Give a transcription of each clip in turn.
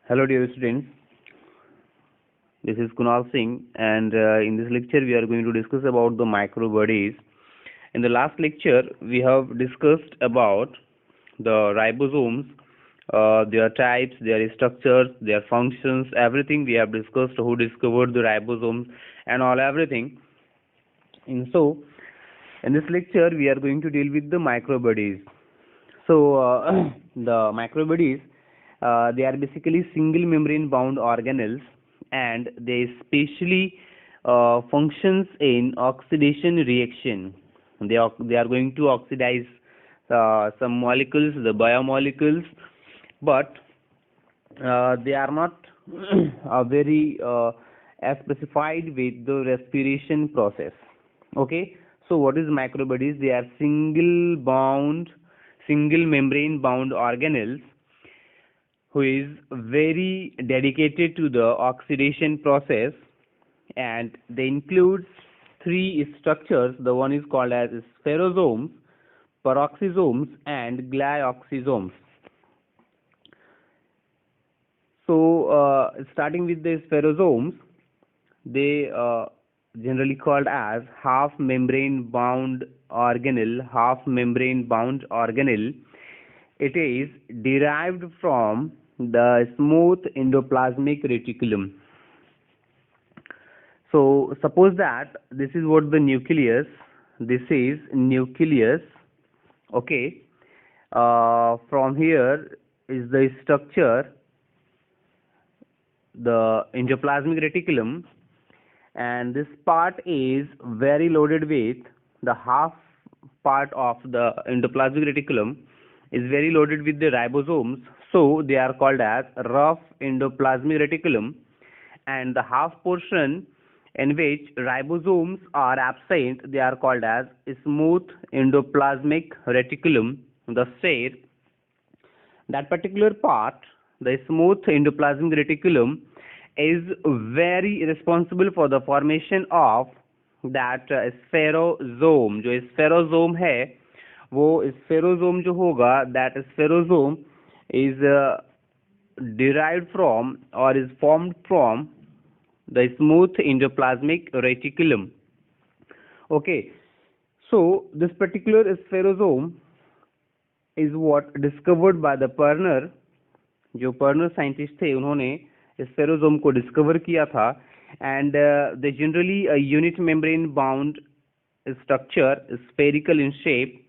Hello dear students, this is Kunal Singh and in this lecture we are going to discuss about the microbodies. In the last lecture we have discussed about the ribosomes, their types, their structures, their functions, everything we have discussed, who discovered the ribosomes and all everything. And so in this lecture we are going to deal with the microbodies. So the microbodies, they are basically single membrane bound organelles, and they specially functions in oxidation reaction. They are going to oxidize some molecules, the biomolecules, but they are not very as specified with the respiration process. Okay, so what is microbodies? They are single membrane bound organelles who is very dedicated to the oxidation process, and they include three structures. The one is called as spherosomes, peroxisomes, and glyoxysomes. So starting with the spherosomes, they generally called as half membrane bound organelle. It is derived from the smooth endoplasmic reticulum. So suppose that this is what the nucleus, this is nucleus. Okay, from here is the structure, the endoplasmic reticulum, and this part is very loaded with the half part of the endoplasmic reticulum is very loaded with the ribosomes, so they are called as rough endoplasmic reticulum, and the half portion in which ribosomes are absent, they are called as smooth endoplasmic reticulum. The said that particular part, the smooth endoplasmic reticulum, is very responsible for the formation of that स्फेरोसोम. जो स्फेरोसोम है वो स्फेरोसोम जो होगा, that स्फेरोसोम is derived from or is formed from the smooth endoplasmic reticulum. Okay, so this particular spherosome is what discovered by the Perner. जो पर्नर scientist थे उन्होंने स्फेरोसोम को discover किया था, and they generally a unit membrane bound structure, spherical in shape,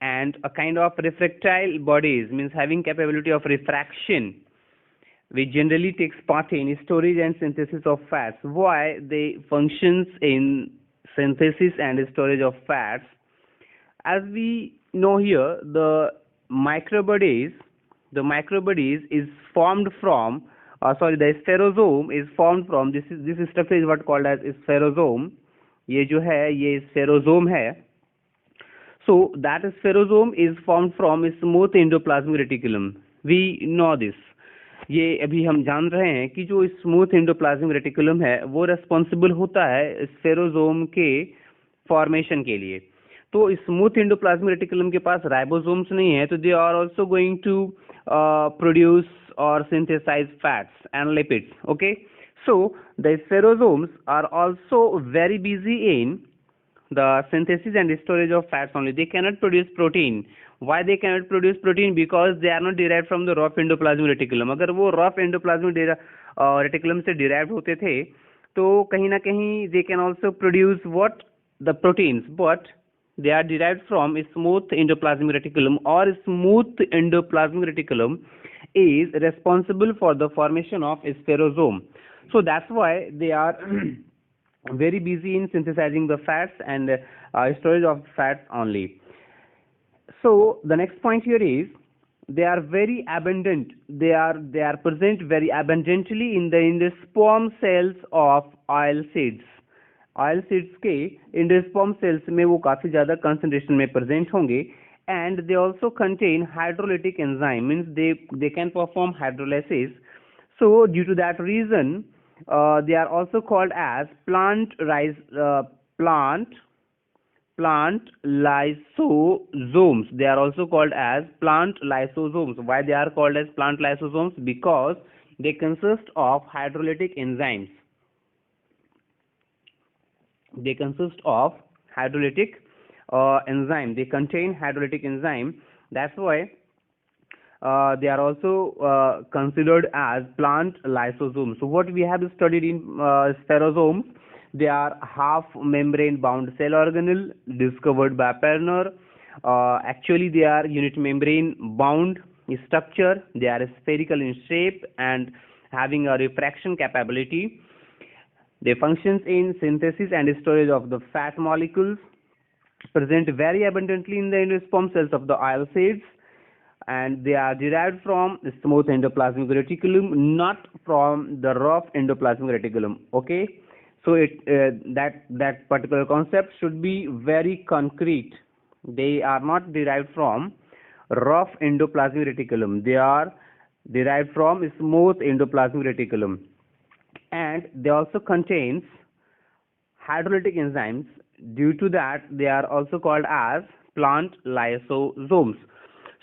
and a kind of refractile bodies, means having capability of refraction, which generally takes part in storage and synthesis of fats. Why they functions in synthesis and storage of fats? As we know here, the microbodies is formed from the spherosome is formed from this structure is what called as spherosome. ये जो है ये spherosome है. So that spherosome is formed from smooth endoplasmic reticulum. We know this. ये अभी हम जान रहे हैं कि जो स्मूथ एंडोप्लाज्मिक रेटिकुलम है वो रेस्पॉन्सिबल होता है स्फेरोसोम के फॉर्मेशन के लिए. तो स्मूथ एंडोप्लाज्मिक रेटिकुलम के पास राइबोसोम्स नहीं है, तो they are also going to produce or synthesize fats and lipids. Okay, so the spherosomes are also very busy in the synthesis and storage of fats only. They cannot produce protein. Why they cannot produce protein? Because they are not derived from the rough endoplasmic reticulum. अगर वो rough endoplasmic reticulum से derived होते थे तो कहीं ना कहीं they can also produce what the proteins, but they are derived from smooth endoplasmic reticulum, or smooth endoplasmic reticulum is responsible for the formation of spherosome. So that's why they are very busy in synthesizing the fats and storage of fats only. So the next point here is they are very abundant. They are present very abundantly in the sperm cells of oil seeds. Oil seeds के endosperm cells में वो काफी ज्यादा concentration में present होंगे, and they also contain hydrolytic enzyme, means they can perform hydrolysis. So due to that reason they are also called as plant lysosomes. They are also called as plant lysosomes. Why they are called as plant lysosomes? Because They consist of hydrolytic enzymes. They consist of hydrolytic enzyme. They contain hydrolytic enzyme. That's why they are also considered as plant lysosomes. So what we have studied in spherosomes, they are half membrane bound cell organelle discovered by Perner. Actually, they are unit membrane bound structure. They are spherical in shape and having a refraction capability. They functions in synthesis and storage of the fat molecules, present very abundantly in the endosperm cells of the oilseeds, and they are derived from smooth endoplasmic reticulum, not from the rough endoplasmic reticulum. Okay, so that particular concept should be very concrete. They are not derived from rough endoplasmic reticulum. They are derived from smooth endoplasmic reticulum, and they also contains hydrolytic enzymes. Due to that, they are also called as plant lysosomes.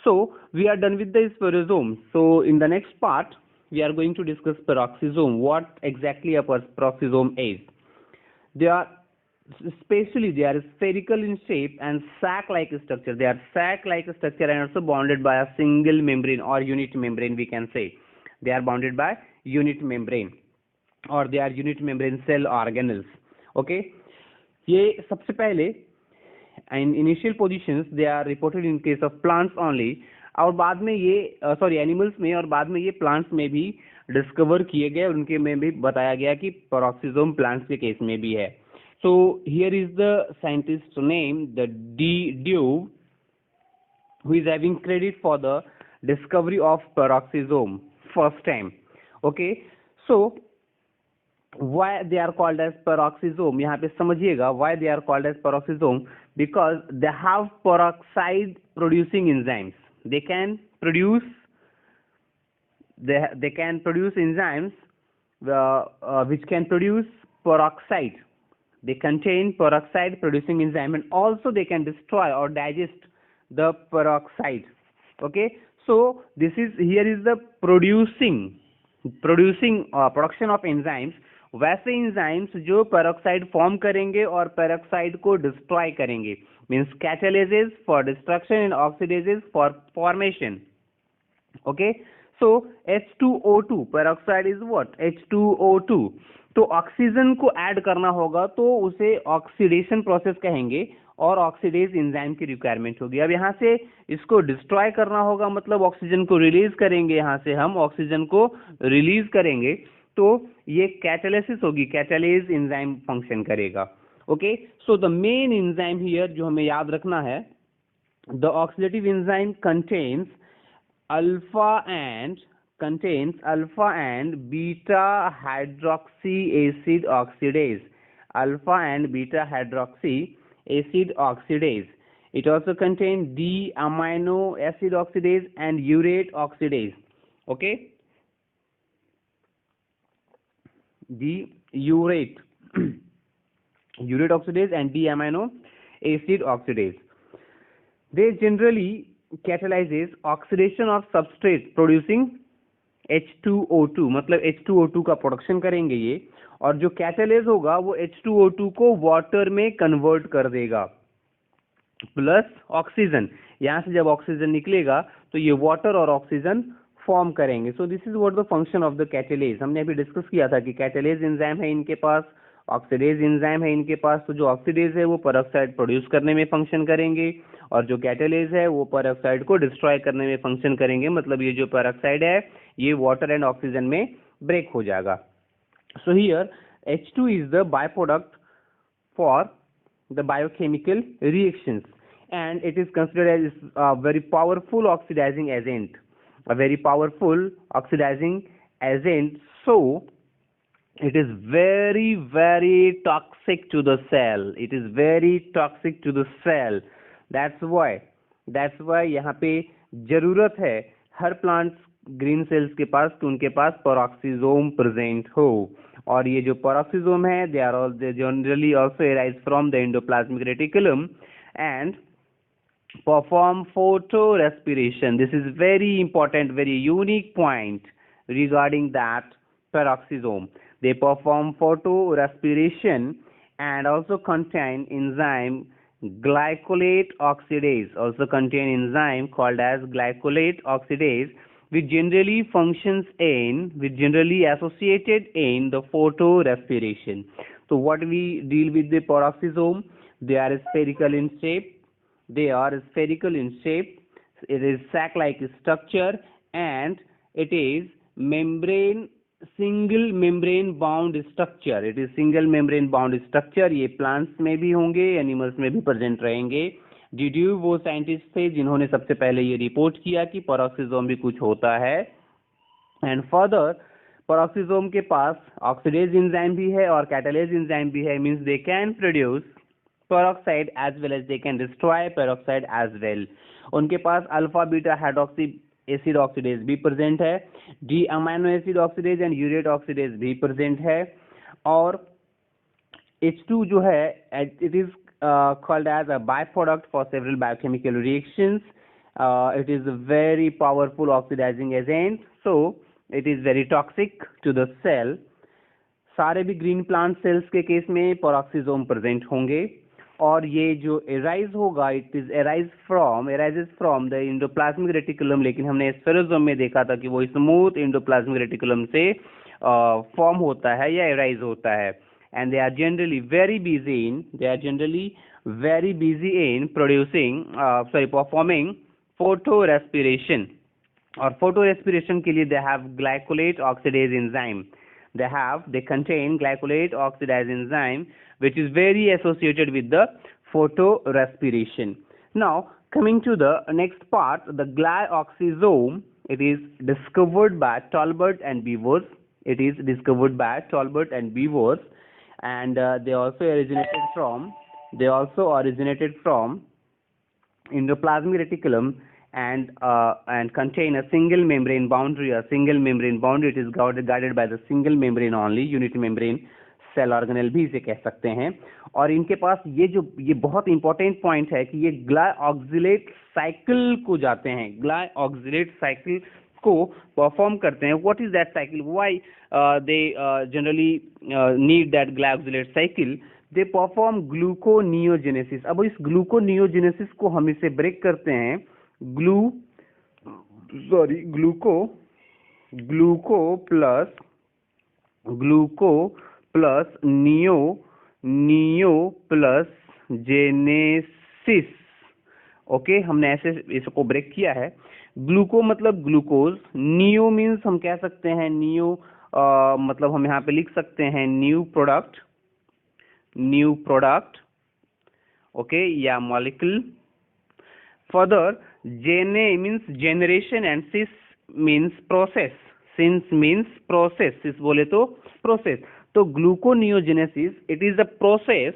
So we are done with the spherosomes. So in the next part, we are going to discuss peroxisome. What exactly a peroxisome is? They are they are spherical in shape and sac-like structure. They are sac-like structure and also bounded by a single membrane or unit membrane. We can say they are bounded by unit membrane, or they are unit membrane cell organelles. Okay, ये सबसे पहले in initial positions they are reported in case of plants only, और बाद में ये animals में और बाद में ये प्लांट्स में भी डिस्कवर किए गए, उनके में भी बताया गया कि पेरोक्सिसोम प्लांट्स के केस में भी है. So here is the scientist name the de Duve, who is having credit for the discovery of peroxisome first time. Okay, so why they are called as peroxisome? यहाँ पे समझिएगा why they are called as peroxisome, because they have peroxide producing enzymes. They can produce enzymes which can produce peroxide. They contain peroxide producing enzyme, and also they can destroy or digest the peroxide. Okay, so this is here is the production of enzymes. वैसे enzymes जो peroxide form करेंगे और peroxide को destroy करेंगे, means catalases for destruction and oxidases for formation. Okay, so H2O2 peroxide is what? H2O2. तो oxygen को add करना होगा तो उसे ऑक्सीडेशन प्रोसेस कहेंगे और ऑक्सीडेज एंजाइम की रिक्वायरमेंट होगी. अब यहाँ से इसको डिस्ट्रॉय करना होगा, मतलब ऑक्सीजन को रिलीज करेंगे. यहाँ से हम ऑक्सीजन को रिलीज करेंगे तो ये कैटालिसिस होगी, कैटालेज एंजाइम फंक्शन करेगा. Okay, so the main enzyme here जो हमें याद रखना है, the oxidative enzyme contains alpha and beta hydroxy acid oxidase. Alpha and beta hydroxy acid oxidase. It also contains D-amino acid oxidase and urate oxidase. Okay, urate oxidase and D-amino acid oxidase. They generally catalyzes oxidation of substrate producing H2O2, मतलब H2O2 का production करेंगे ये, और जो catalase होगा वो H2O2 को water में कन्वर्ट कर देगा प्लस ऑक्सीजन. यहाँ से जब ऑक्सीजन निकलेगा तो ये वाटर और ऑक्सीजन फॉर्म करेंगे. सो this is what the function of the catalase. हमने अभी डिस्कस किया था कि कैटालेज एंजाइम है इनके पास, ऑक्सीडेज एंजाइम है इनके पास. तो जो ऑक्सीडेज है वो पेरोक्साइड प्रोड्यूस करने में फंक्शन करेंगे और जो कैटालेज है वो पेरोक्साइड को डिस्ट्रॉय करने में फंक्शन करेंगे. मतलब ये जो पेरोक्साइड है ये वाटर एंड ऑक्सीजन में ब्रेक हो जाएगा. So here H2 is the by product for the biochemical reactions, and it is considered as a very powerful oxidizing agent, so it is very toxic to the cell. That's why यहाँ पे जरूरत है हर plants green sales के पास कि उनके पास peroxisome present हो. और ये जो पेरोक्सिसोम है they generally also arise from the endoplasmic reticulum and perform photorespiration. This is very important, very unique point. regarding that peroxisome. They perform photorespiration and also contain enzyme glycolate oxidase, also contain enzyme called as glycolate oxidase, which generally associated in the photorespiration. So what we deal with the peroxisome? They are spherical in shape. It is sac-like structure, and it is single membrane bound structure. ये plants में भी होंगे, animals में भी present रहेंगे. डिड्यू वो scientist थे जिन्होंने सबसे पहले ये रिपोर्ट किया कि पेरोक्सिसोम भी कुछ होता है. एंड फर्दर पेरोक्सिसोम के पास ऑक्सीडेज एंजाइम भी है और कैटालेज एंजाइम भी है. Means they can produce peroxide as well as they can destroy peroxide as well. उनके पास alpha beta hydroxy acid oxidase भी प्रेजेंट है, D amino acid oxidase and urate oxidase भी प्रेजेंट है. और H2 जो है, it is called as a byproduct for several biochemical reactions. It is a very powerful oxidizing agent, so it is very toxic to the cell. सारे भी green plant cells के case में peroxisome present होंगे. और ये जो arise होगा, it is arises from the endoplasmic reticulum. लेकिन हमने स्फेरोसोम में देखा था कि वो स्मूथ एंडोप्लाज्मिक रेटिकुलम से फॉर्म होता है या एराइज होता है. And they are generally very busy in performing photorespiration. और फोटोरेस्पिरेशन के लिए they have glycolate oxidase enzyme. They contain glycolate oxidase enzyme, which is very associated with the photorespiration. Now, coming to the next part, the glyoxysome. It is discovered by Talbot and Beavers. And they also originated from endoplasmic reticulum and contain a single membrane boundary. It is guarded by the single membrane only, unity membrane cell organelle भी इसे कह सकते हैं. और इनके पास ये बहुत important point है कि ये ग्लायऑक्सिलेट साइकिल को जाते हैं, ग्लायऑक्सिलेट साइकिल को परफॉर्म करते हैं. What is that cycle? Why they generally need that glyoxylate cycle? They perform gluconeogenesis. अब इस ग्लूकोनियोजेनेसिस को हम इसे ब्रेक करते हैं. Gluco plus neo plus genesis. Okay, हमने ऐसे इसको ब्रेक किया है. ग्लूको मतलब ग्लूकोज, नियो मीन्स हम कह सकते हैं मतलब हम यहाँ पे लिख सकते हैं न्यू प्रोडक्ट. ओके, या molecule. Further gene means generation and sis means process. Sis बोले तो प्रोसेस. तो gluconeogenesis, it is a process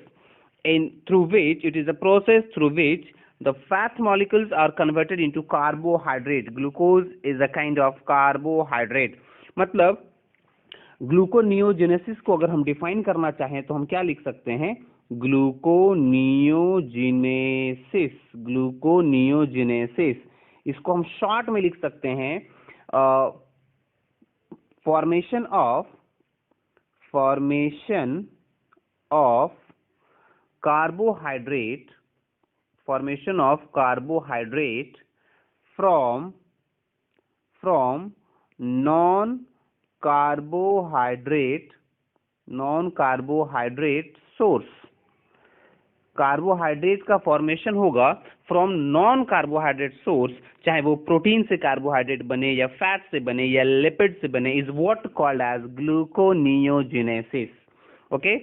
through which the fat molecules are converted into carbohydrate. Glucose is a kind of carbohydrate. मतलब gluconeogenesis को अगर हम define करना चाहें तो हम क्या लिख सकते हैं? ग्लूकोनियोजेनेसिस. इसको हम शॉर्ट में लिख सकते हैं formation of carbohydrate from non-carbohydrate source. Carbohydrate का फॉर्मेशन होगा फ्रॉम नॉन कार्बोहाइड्रेट सोर्स, चाहे वो प्रोटीन से कार्बोहाइड्रेट बने या फैट से बने या लिपिड से बने, is what called as gluconeogenesis. Okay,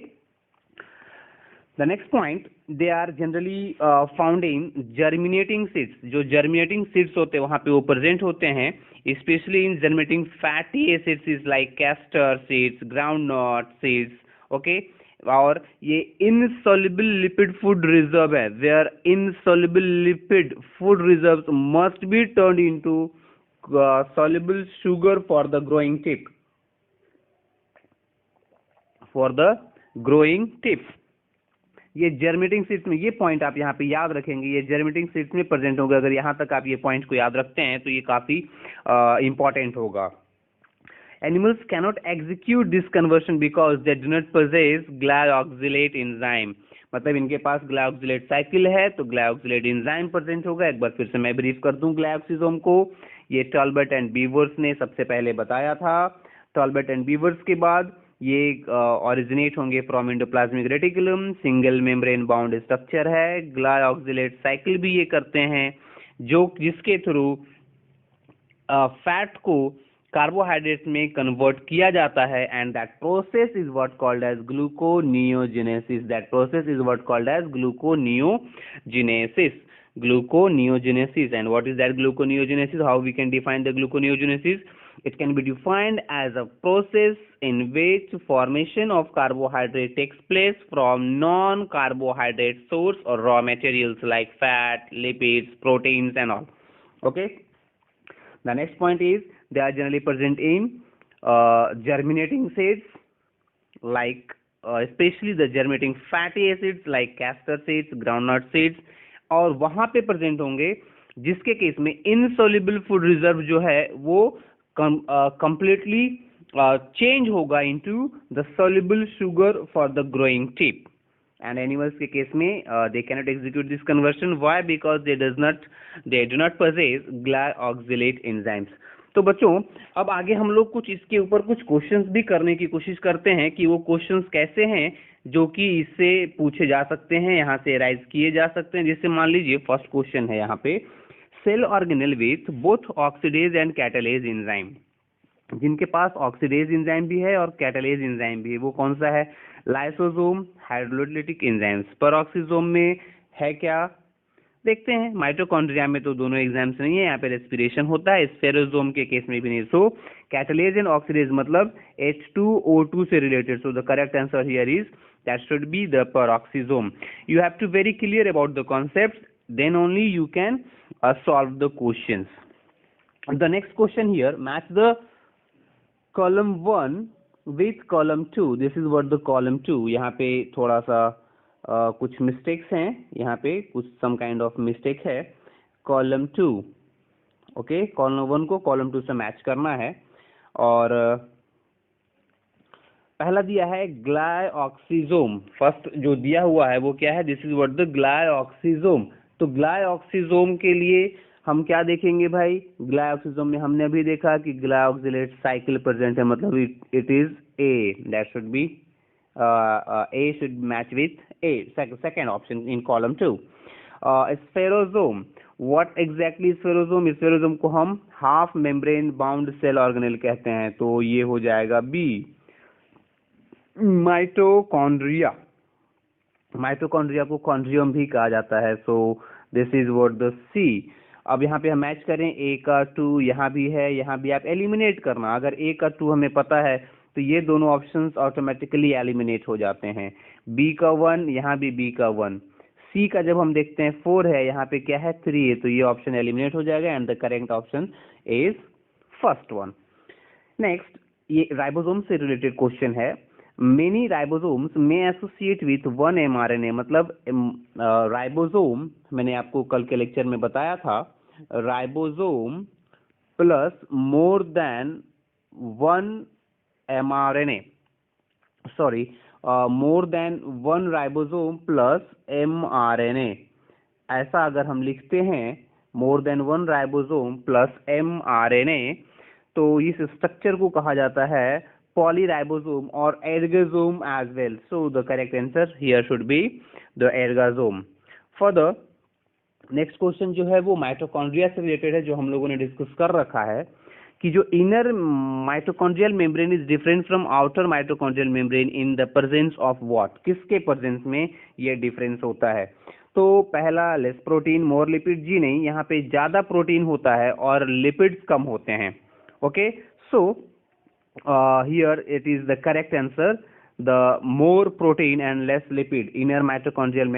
the next point, they are generally found in germinating seeds. जो जर्मिनेटिंग सीड्स होते हैं वहां पे वो प्रेजेंट होते हैं, specially in germinating fatty acids is like castor seeds, groundnut seeds. Okay, और ये इनसॉल्युबल लिपिड फूड रिजर्व है, where insoluble lipid food reserves must be turned into soluble sugar for the growing tip. ये germinating seeds में, ये point आप यहाँ पे याद रखेंगे, ये जर्मिनेटिंग सीड्स में प्रेजेंट होगा. अगर यहाँ तक आप ये पॉइंट को याद रखते हैं तो ये काफी इंपॉर्टेंट होगा. Animals cannot execute this conversion because they do not possess glyoxylate enzyme. मतलब इनके पास ग्लायोक्सिलेट साइकिल है तो ग्लायोक्सिलेट एंजाइम प्रेजेंट होगा। एक बार फिर से मैं ब्रीफ कर दूं ग्लायोक्सिसोम को। ये टॉलबर्ट एंड बीवर्स ने सबसे पहले बताया था। टॉलबर्ट एंड बीवर्स के बाद ये ओरिजिनेट होंगे from endoplasmic reticulum. Single membrane bound structure है। ग्लायोक्सिलेट साइकिल भी ये करते हैं जो जिसके थ्रू फैट को कार्बोहाइड्रेट में कन्वर्ट किया जाता है and that process is what called as gluconeogenesis. That process is what called as gluconeogenesis. Gluconeogenesis. And what is that gluconeogenesis? How we can define the gluconeogenesis? It can be defined as a process in which formation of carbohydrate takes place from non-carbohydrate source or raw materials like fat, lipids, proteins and all. Okay. The next point is they are generally present in germinating seeds like especially the germinating fatty acids like castor seeds, groundnut seeds, और वहां पे present होंगे जिसके case में insoluble food reserve जो है वो completely change होगा into the soluble sugar for the growing tip. And animals के केस में they cannot execute this conversion. Why? Because they do not possess glyoxylate enzymes. तो बच्चों अब आगे हम लोग कुछ इसके ऊपर कुछ क्वेश्चंस भी करने की कोशिश करते हैं कि वो क्वेश्चंस कैसे हैं जो कि इससे पूछे जा सकते हैं, यहाँ से राइज किए जा सकते हैं। जैसे मान लीजिए फर्स्ट क्वेश्चन है यहाँ पे, cell organelle with both oxidase and catalase enzyme, जिनके पास ऑक्सीडेज एंजाइम भी है और कैटालेज एंजाइम भी है, वो कौन सा है? Lysosome, hydrolytic enzymes. पेरोक्सिसोम में है क्या? देखते हैं। माइटोकॉन्ड्रिया में तो दोनों एग्जाम्स नहीं है, यहाँ पे रेस्पिरेशन होता है। स्फेरोसोम के केस में भी नहीं। सो कैटालेज एंड ऑक्सीडेज मतलब H2O2 से related. So the correct answer here is that should be the peroxisome. You have to very clear about the concepts, then only you can solve the questions. The next question here, match the column 1 with column 2. This is what the column 2. यहाँ पे थोड़ा सा कुछ mistakes हैं, यहाँ पे कुछ some kind of mistake है। column 2, okay, column 1 को column 2 से मैच करना है। और पहला दिया है ग्लायोक्सिसोम। फर्स्ट जो दिया हुआ है वो क्या है? This is what the glyoxysome. तो ग्लायोक्सिसोम के लिए हम क्या देखेंगे भाई? ग्लायोक्सिसोम में हमने अभी देखा कि ग्लायोक्सिलेट साइकिल प्रेजेंट है, मतलब it is a, that should be a should match with a, second option in column 2। Spherosome, what exactly spherosome? Spherosome को हम half membrane bound cell organelle कहते हैं, तो ये हो जाएगा बी। माइटोकॉन्ड्रिया, माइटोकॉन्ड्रिया को कॉन्ड्रियम भी कहा जाता है। So this is what the see. अब यहाँ पे हम मैच करें, ए का 2 यहाँ भी है, यहाँ भी आप एलिमिनेट करना। अगर ए का 2 हमें पता है तो ये दोनों ऑप्शंस ऑटोमेटिकली एलिमिनेट हो जाते हैं। बी का 1, यहाँ भी बी का 1। सी का जब हम देखते हैं 4 है, यहाँ पे क्या है? 3 है, तो ये ऑप्शन एलिमिनेट हो जाएगा and the correct option is first one. Next, ये राइबोसोम से रिलेटेड क्वेश्चन है। Many ribosomes may associate with one mRNA, मतलब राइबोसोम मैंने आपको कल के लेक्चर में बताया था, ribosome plus more than one mRNA, sorry more than one ribosome plus mRNA, ऐसा अगर हम लिखते हैं more than one ribosome plus mRNA, तो इस स्ट्रक्चर को कहा जाता है polyribosome or ergosome as well. So the correct answer here should be the ergosome. Further, next question जो है वो माइटोकॉन्ड्रिया से रिलेटेड है, जो हम लोगों ने डिस्कस कर रखा है कि जो inner mitochondrial membrane is different from outer mitochondrial membrane in the presence of what? किसके प्रेजेंस में ये डिफरेंस होता है? तो पहला, लेस प्रोटीन मोर लिपिड। जी नहीं, यहाँ पे ज्यादा प्रोटीन होता है और लिपिड्स कम होते हैं। Okay, so here it is the correct answer, the more protein and less lipid. Inner mitochondrial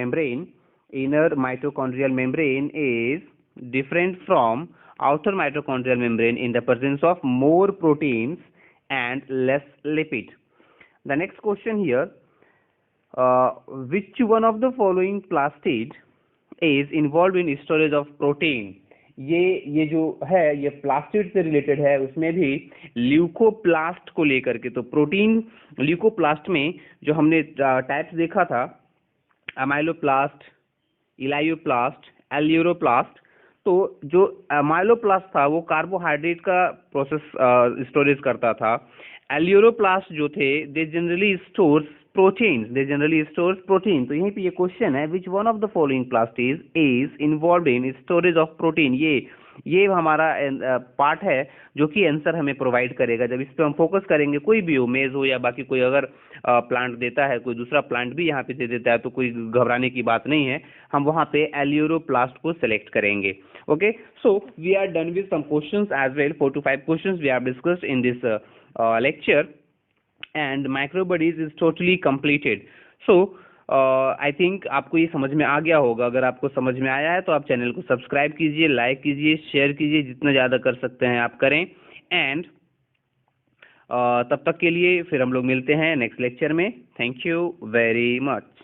membrane is different from outer mitochondrial membrane in the presence of more proteins and less lipid. The next question here, which one of the following plastid is involved in storage of protein? ये जो है ये plastid से related है, उसमें भी leucoplast को लेकर के। तो प्रोटीन ल्यूकोप्लास्ट में जो हमने टाइप्स देखा था, अमाइलोप्लास्ट, इलायोप्लास्ट, एल्यूरोप्लास्ट, तो जो अमाइलोप्लास्ट था वो कार्बोहाइड्रेट का प्रोसेस स्टोरेज करता था। एल्यूरोप्लास्ट जो थे दे जनरली स्टोर्स प्रोटीन, तो यहीं पे ये क्वेश्चन है, which one of the following प्लास्ट is involve in storage of protein. ये हमारा पार्ट है जो कि आंसर हमें प्रोवाइड करेगा। जब इस पे हम फोकस करेंगे, कोई भी हो, मेज हो या बाकी कोई अगर प्लांट देता है, कोई दूसरा प्लांट भी यहाँ पे दे देता है, तो कोई घबराने की बात नहीं है, हम वहाँ पे एल्यूरोप्लास्ट को सेलेक्ट करेंगे। Okay, so we are done with some questions as well. 4 to 5 questions we have discussed in this lecture, and microbodies is totally completed. So I think आपको ये समझ में आ गया होगा। अगर आपको समझ में आया है तो आप चैनल को सब्सक्राइब कीजिए, लाइक कीजिए, शेयर कीजिए, जितना ज़्यादा कर सकते हैं आप करें। एंड तब तक के लिए फिर हम लोग मिलते हैं नेक्स्ट लेक्चर में। Thank you very much.